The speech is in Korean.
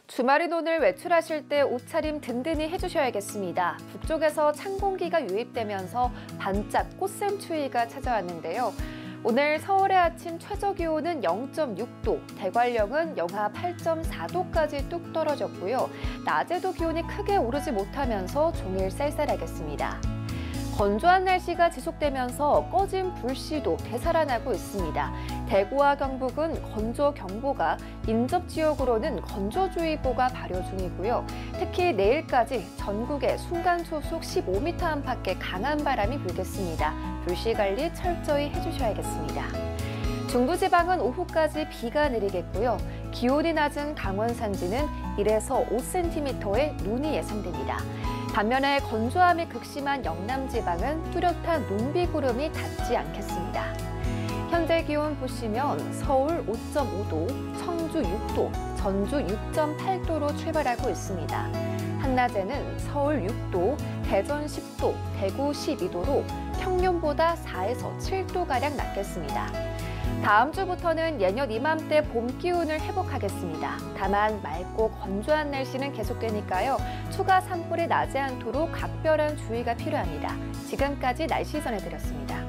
주말인 오늘 외출하실 때 옷차림 든든히 해주셔야겠습니다. 북쪽에서 찬 공기가 유입되면서 반짝 꽃샘추위가 찾아왔는데요. 오늘 서울의 아침 최저기온은 0.6도, 대관령은 영하 8.4도까지 뚝 떨어졌고요. 낮에도 기온이 크게 오르지 못하면서 종일 쌀쌀하겠습니다. 건조한 날씨가 지속되면서 꺼진 불씨도 되살아나고 있습니다. 대구와 경북은 건조경보가, 인접지역으로는 건조주의보가 발효 중이고요. 특히 내일까지 전국에 순간초속 15m 안팎의 강한 바람이 불겠습니다. 불씨 관리 철저히 해주셔야겠습니다. 중부지방은 오후까지 비가 내리겠고요. 기온이 낮은 강원 산지는 1에서 5cm의 눈이 예상됩니다. 반면에 건조함이 극심한 영남 지방은 뚜렷한 눈비구름이 닿지 않겠습니다. 현재 기온 보시면 서울 5.5도, 청주 6도, 전주 6.8도로 출발하고 있습니다. 한낮에는 서울 6도, 대전 10도, 대구 12도로 평년보다 4에서 7도가량 낮겠습니다. 다음 주부터는 예년 이맘때 봄 기운을 회복하겠습니다. 다만 맑고 건조한 날씨는 계속되니까요. 추가 산불이 나지 않도록 각별한 주의가 필요합니다. 지금까지 날씨 전해드렸습니다.